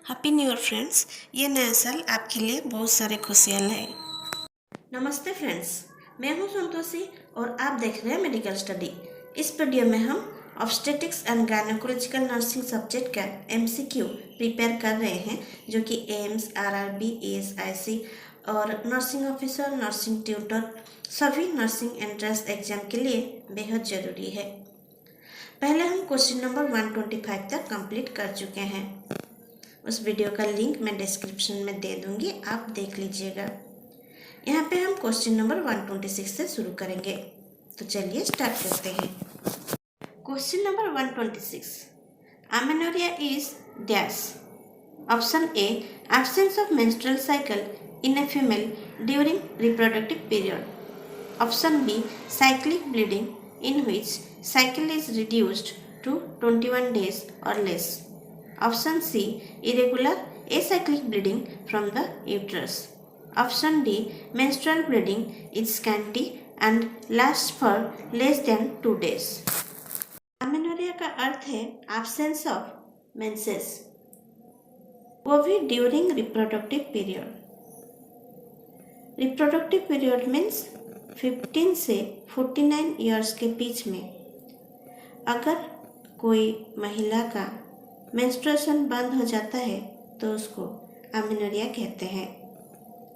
Happy new year friends. ये नया साल आपके लिए बहुत सारे खुशियाँ लाए। नमस्ते फ्रेंड्स, मैं हूँ संतोषी और आप देख रहे हैं मेडिकल स्टडी। इस वीडियो में हम obstetrics and gynaecological nursing subject का एमसीक्यू प्रिपेयर कर रहे हैं, जो कि एम्स, आरआरबी, एएसआईसी और नर्सिंग ऑफिसर, नर्सिंग ट्यूटर सभी नर्सिंग एंट्रेंस एग्जाम के लिए बेहद ज़रूरी है। पहले हम क्वेश्चन नंबर 125 तक कंप्लीट कर चुके हैं। उस वीडियो का लिंक मैं डिस्क्रिप्शन में दे दूंगी, आप देख लीजिएगा। यहाँ पे हम क्वेश्चन नंबर 126 से शुरू करेंगे, तो चलिए स्टार्ट करते हैं। Question number 126, amenorrhoea is dash. Option A, absence of menstrual cycle in a female during reproductive period. Option B, cyclic bleeding in which cycle is reduced to 21 days or less. Option C, irregular acyclic bleeding from the uterus. Option D, menstrual bleeding is scanty and lasts for less than 2 days. Amenorrhea का अर्थ है absence of menses, वो भी during reproductive period. Reproductive period means 15 से 49 years के बीच में अगर कोई महिला का मेंस्ट्रुएशन बंद हो जाता है तो उसको अमेनोरिया कहते हैं।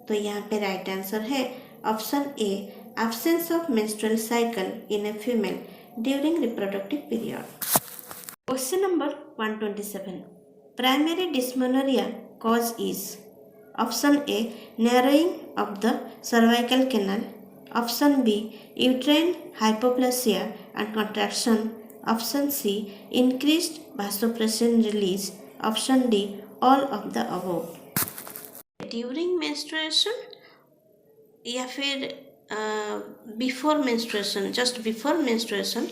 तो यहाँ पे राइट आंसर है option A, absence of menstrual cycle in a female during reproductive period. Question number 127, primary dysmenorrhoea cause is. Option A, narrowing of the cervical canal. Option B, uterine hypoplasia and contraction. Option C, increased vasopressin release. Option D, all of the above. During menstruation या फिर before menstruation, just before menstruation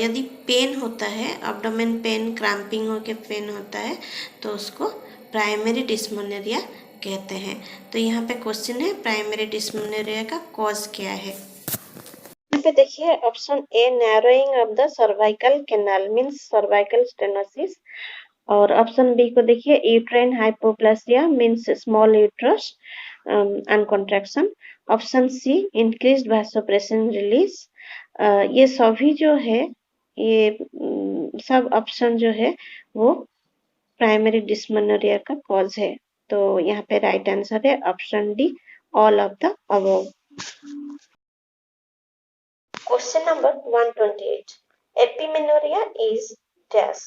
यदि pen होता है, abdomen pain, cramping होकर pen होता है, तो उसको प्राइमरी डिस्मेनोरिया कहते हैं। तो यहाँ पे क्वेश्चन है प्राइमरी डिस्मेनोरिया का कॉज क्या है। पे देखिए option A, narrowing of the cervical canal means cervical stenosis. और ऑप्शन बी को देखिए, uterine hypoplasia means small uterus and contraction. Option C, increased vasopressin release. ये सभी जो है, ये सब ऑप्शन जो है वो प्राइमरी डिस्मेनोरिया का कॉज है। तो यहाँ पे राइट आंसर है option D, all of the above. Question number 128. Epimenorrhea is dash.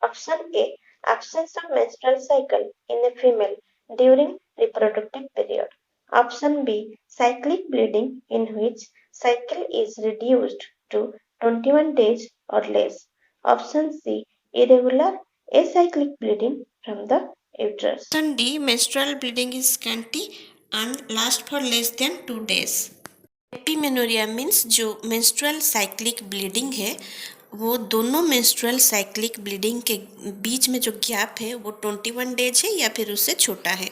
Option A, absence of menstrual cycle in a female during reproductive period. Option B, cyclic bleeding in which cycle is reduced to 21 days or less. Option C, irregular acyclic bleeding from the uterus. Option D, menstrual bleeding is scanty and lasts for less than 2 days. एपिमेनोरिया means जो menstrual cyclic bleeding है, वो दोनों menstrual cyclic bleeding के बीच में जो gap है वो 21 डेज है या फिर उससे छोटा है।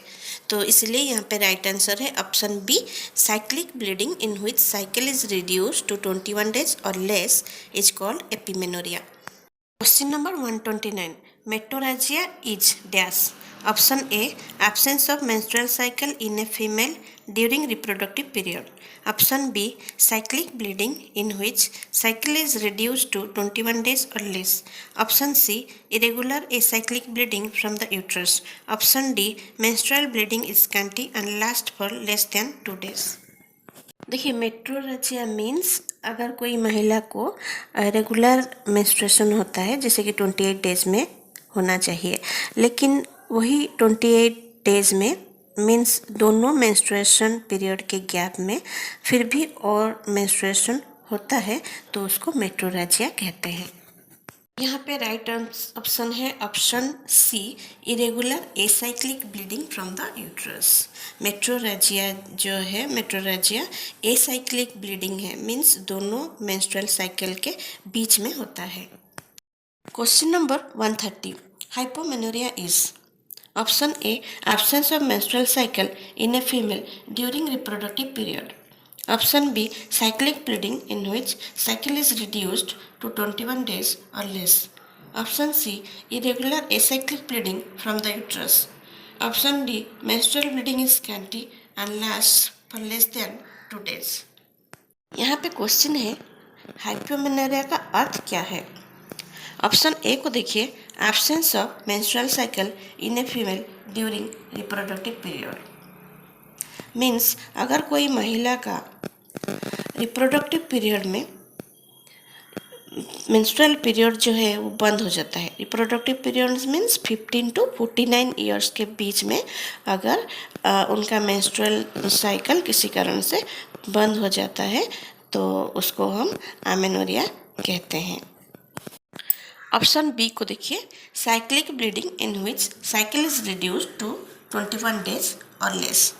तो इसलिए यहाँ पे राइट आंसर है option B, cyclic bleeding in which cycle is reduced to 21 days और less is called epimenorrhoea. Question number 129, metrorrhagia is dash. Option A, absence of menstrual cycle in a female during reproductive period. Option B, cyclic bleeding in which cycle is reduced to 21 days or less. Option C, irregular acyclic bleeding from the uterus. Option D, menstrual bleeding is scanty and last for less than 2 days। देखिए, मेट्रोरैजिया means अगर कोई महिला को regular menstruation होता है, जैसे कि 28 days में होना चाहिए, लेकिन वही 28 डेज में मीन्स दोनों मेंस्ट्रुएशन पीरियड के गैप में फिर भी और मेंस्ट्रुएशन होता है, तो उसको मेट्रोरैजिया कहते हैं। यहाँ पे राइट ऑप्शन है option C, irregular acyclic bleeding from the uterus. Metrorrhagia जो है, मेट्रोरैजिया एसाइक्लिक ब्लीडिंग है, मीन्स दोनों मेंस्ट्रुअल साइकिल के बीच में होता है। Question number 130, hypomenorrhoea is. Option A, absence of menstrual cycle in a female during reproductive period. Option B, cyclic bleeding in which cycle is reduced to 21 days or less. Option C irregular acyclic bleeding from the uterus. Option D menstrual bleeding is scanty and lasts for less than 2 days। यहाँ पे question है hypomenorrhoea का अर्थ क्या है। Option A को देखिए, absence of menstrual cycle in a female during reproductive period. Means अगर कोई महिला का रिप्रोडक्टिव पीरियड में मेंस्ट्रुअल पीरियड जो है वो बंद हो जाता है। Reproductive period means 15 to 49 years के बीच में अगर उनका मेंस्ट्रुअल साइकिल किसी कारण से बंद हो जाता है तो उसको हम आमेनोरिया कहते हैं। ऑप्शन बी को देखिए, cyclic bleeding in which cycle is reduced to 21 days और लेस।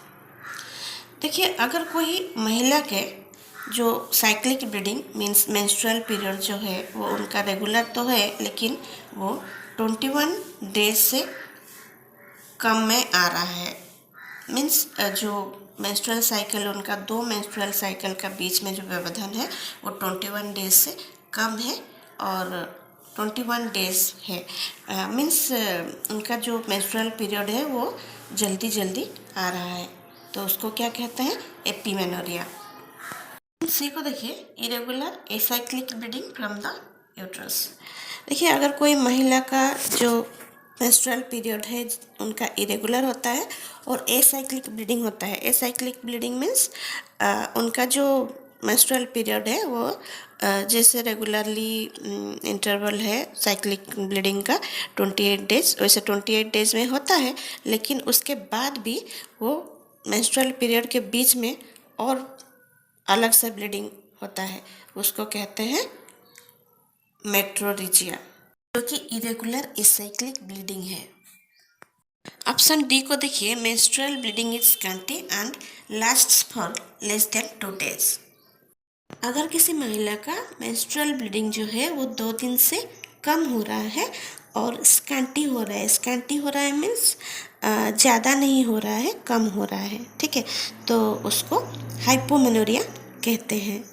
देखिए अगर कोई महिला के जो cyclic bleeding means menstrual period जो है वो उनका रेगुलर तो है लेकिन वो 21 डेज से कम में आ रहा है। मीन्स जो मेंस्ट्रुअल साइकिल उनका दो मेंस्ट्रुअल साइकिल का बीच में जो व्यवधान है वो 21 डेज से कम है और 21 डेज है। मीन्स उनका जो मेंस्ट्रुअल पीरियड है वो जल्दी जल्दी आ रहा है तो उसको क्या कहते हैं, एपिमेनोरिया। सी को देखिए, irregular acyclic bleeding from the uterus. देखिए अगर कोई महिला का जो मेंस्ट्रुअल पीरियड है उनका इरेगुलर होता है और एसाइक्लिक ब्लीडिंग होता है। एसाइक्लिक ब्लीडिंग मीन्स उनका जो मेंस्ट्रुअल पीरियड है वो जैसे रेगुलरली इंटरवल है साइक्लिक ब्लीडिंग का 28 डेज, वैसे 28 डेज में होता है लेकिन उसके बाद भी वो मेंस्ट्रुअल पीरियड के बीच में और अलग से ब्लीडिंग होता है, उसको कहते हैं मेट्रोरेजिया, जो कि इरेगुलर एसाइक्लिक ब्लीडिंग है। ऑप्शन डी को देखिए, menstrual bleeding is scanty and lasts for less than 2 days. अगर किसी महिला का मेंस्ट्रुअल ब्लीडिंग जो है वो 2 दिन से कम हो रहा है और स्कैंटी हो रहा है। स्कैंटी हो रहा है मीन्स ज़्यादा नहीं हो रहा है, कम हो रहा है, ठीक है, तो उसको हाइपोमेनोरिया कहते हैं।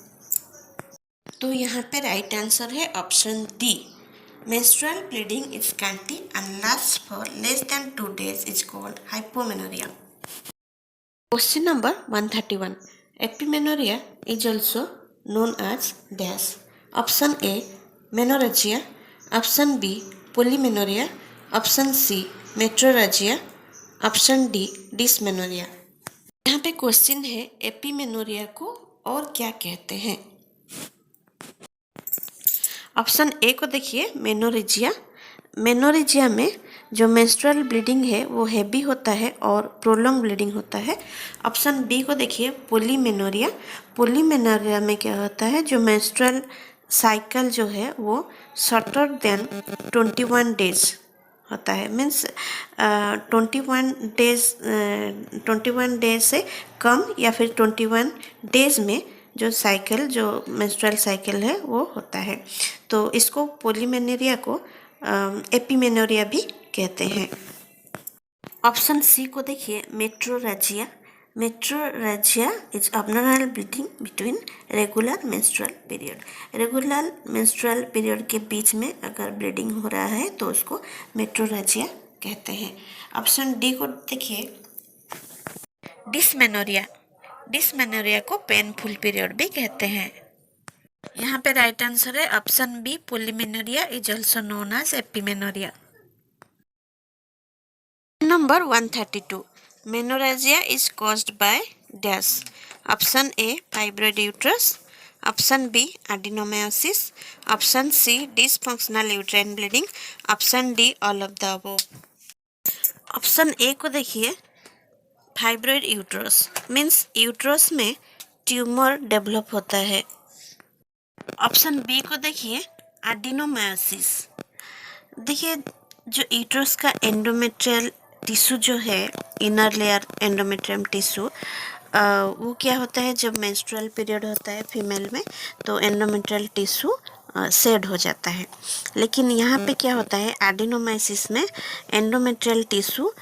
तो यहाँ पे राइट आंसर है option D, menstrual bleeding is scanty and lasts for less than 2 days is called hypomenorrhoea. Question number 131, epimenorrhoea is also known as dash। Option A menorrhagia, option B polymenorrhoea, option C metrorrhagia, option D dysmenorrhoea. यहाँ पे question है एपिमेनोरिया को और क्या कहते हैं। Option A को देखिए, मेनोरेजिया। मेनोरेजिया में जो मेंस्ट्रुअल ब्लीडिंग है वो हैवी होता है और प्रोलॉन्ग ब्लीडिंग होता है। ऑप्शन बी को देखिए, पोलीमेनोरिया। पोलीमेनोरिया में क्या होता है, जो मेंस्ट्रुअल साइकिल जो है वो शॉर्टर देन 21 डेज होता है। मीन्स 21 डेज से कम या फिर 21 डेज में जो साइकिल जो मेंस्ट्रुअल साइकिल है वो होता है, तो इसको पोलीमेनोरिया को एपिमेनोरिया भी कहते हैं। ऑप्शन सी को देखिए, metrorrhagia. Metrorrhagia is abnormal bleeding between regular menstrual period. Regular menstrual period के बीच में अगर ब्लीडिंग हो रहा है तो उसको मेट्रोरेजिया कहते हैं। ऑप्शन डी को देखिए, डिसमेनोरिया। डिसमेनोरिया को पेनफुल पीरियड भी कहते हैं। यहाँ पे राइट आंसर है option B, polymenorrhoea is also known as epimenorrhoea. Number 132, menorrhagia is caused by dash. Option A fibroid uterus, option B adenomyosis, option C dysfunctional uterine bleeding, option D all of the above. Option A को देखिए, fibroid uterus means uterus में tumour develop होता है। Option B को देखिए, adenomyosis. देखिए जो uterus का एंडोमेट्रियल टिश्यू जो है, इनर लेयर एंडोमेट्रियम टिश्यू, वो क्या होता है, जब मेंस्ट्रुअल पीरियड होता है फीमेल में तो एंडोमेट्रियल टिश्यू सेड हो जाता है। लेकिन यहाँ पे क्या होता है, एडिनोमायोसिस में एंडोमेट्रियल टिश्यू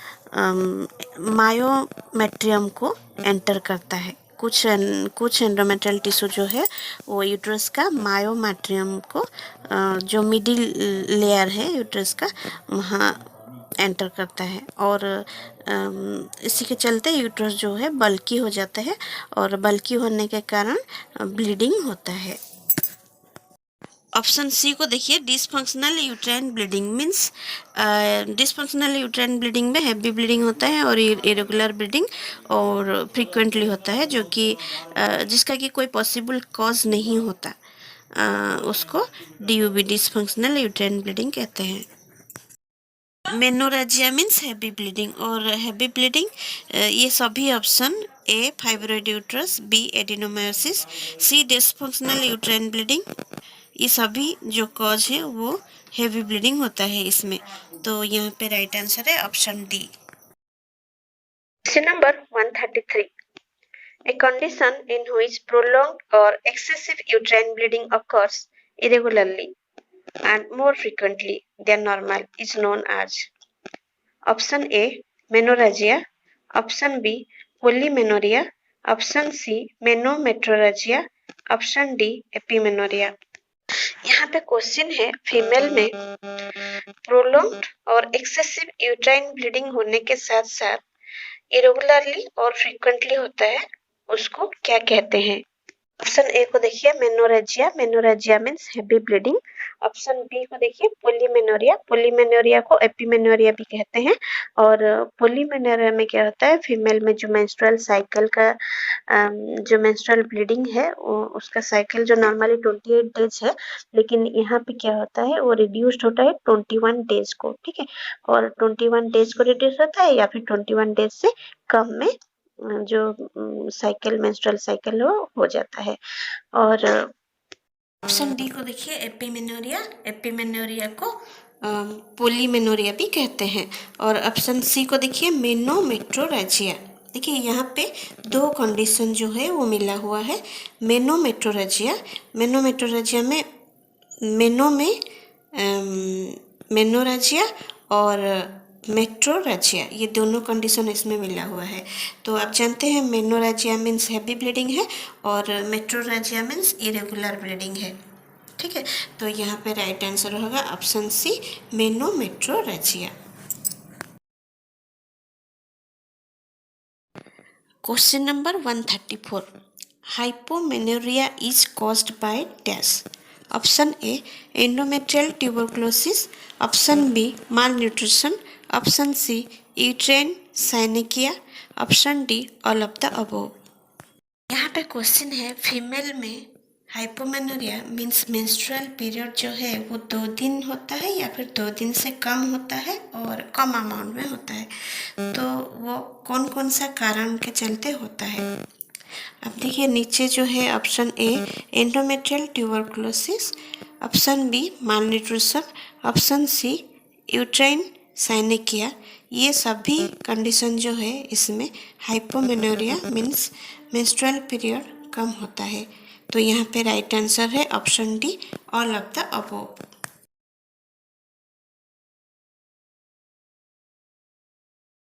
मायोमेट्रियम को एंटर करता है, कुछ एंडोमेट्रियल टिश्यू जो है वो यूट्रस का मायोमेट्रियम को जो मिडिल लेयर है यूट्रस का वहाँ एंटर करता है और इसी के चलते यूट्रस जो है बल्की हो जाता है और बल्की होने के कारण ब्लीडिंग होता है। ऑप्शन सी को देखिए, dysfunctional uterine bleeding means dysfunctional uterine bleeding में हैवी ब्लीडिंग होता है और इरेगुलर ब्लीडिंग और फ्रीक्वेंटली होता है, जो कि जिसका कि कोई पॉसिबल कॉज नहीं होता, उसको DUB डिसफंक्शनल यूट्राइन ब्लीडिंग कहते हैं। मेनोरेजिया मीन्स हैवी ब्लीडिंग और हैवी ब्लीडिंग ये सभी option A fibroid uterus, B adenomyosis, C dysfunctional uterine bleeding, ये सभी जो कॉज है वो हैवी ब्लीडिंग होता है इसमें। तो यहाँ पे राइट आंसर है option D. Question number 133. A condition in which prolonged or excessive uterine bleeding occurs irregularly and more frequently than normal is known as. Option A, menorrhagia. Option B, polymenorrhea. Option C, menometrorrhagia. Option D, epimenorrhea. यहाँ पे question है, female में prolonged और excessive uterine bleeding होने के साथ साथ irregularly और फ्रीक्वेंटली होता है, उसको क्या कहते हैं। ऑप्शन ए को देखिए menorrhagia, menorrhagia means heavy bleeding. Option B को देखिए पोलीमेनोरिया, पोलीमेनोरिया को एपिमेनोरिया भी कहते हैं। और पोलीमेनोरिया में क्या होता है, फीमेल में जो मेंस्ट्रुअल साइकिल का जो मेंस्ट्रुअल ब्लीडिंग है उसका साइकिल जो नॉर्मली 28 डेज है, लेकिन यहाँ पे क्या होता है वो रिड्यूस्ड होता है 21 डेज को, ठीक है। और 21 डेज को रिड्यूस होता है या फिर 21 डेज से कम में जो साइकिल मेंस्ट्रुअल साइकिल हो जाता है। और ऑप्शन डी को देखिए एपिमेनोरिया, एपिमेनोरिया को पोलीमेनोरिया भी कहते हैं। और ऑप्शन सी को देखिए मेनोमेट्रोरैजिया। देखिए यहाँ पे दो कंडीशन जो है वो मिला हुआ है। मेनोमेट्रोरैजिया, मेनोमेट्रोरैजिया में मेनो में मेनोरैजिया और मेट्रोरैजिया, ये दोनों कंडीशन इसमें मिला हुआ है। तो आप जानते हैं मेनोरैजिया मीन्स हैवी ब्लीडिंग है और मेट्रोरैजिया मीन्स इरेगुलर ब्लीडिंग है, ठीक है। तो यहाँ पे राइट आंसर होगा option C menometrorrhagia. Question number 134, hypomenorrhoea is caused by dash. Option A endometrial tuberculosis, option B malnutrition, option C uterine synechiae, option D all of the above. यहाँ पे question है, female में hypomenorrhoea means menstrual period जो है वो 2 दिन होता है या फिर 2 दिन से कम होता है और कम अमाउंट में होता है। तो वो कौन कौन सा कारण के चलते होता है। अब देखिए नीचे जो है option A endometrial tuberculosis, option B malnutrition, option C uterine synechiae, ये सभी कंडीशन जो है इसमें हाइपोमेनोरिया मीन्स मेंस्ट्रुअल पीरियड कम होता है। तो यहाँ पे राइट आंसर है option D all of the above.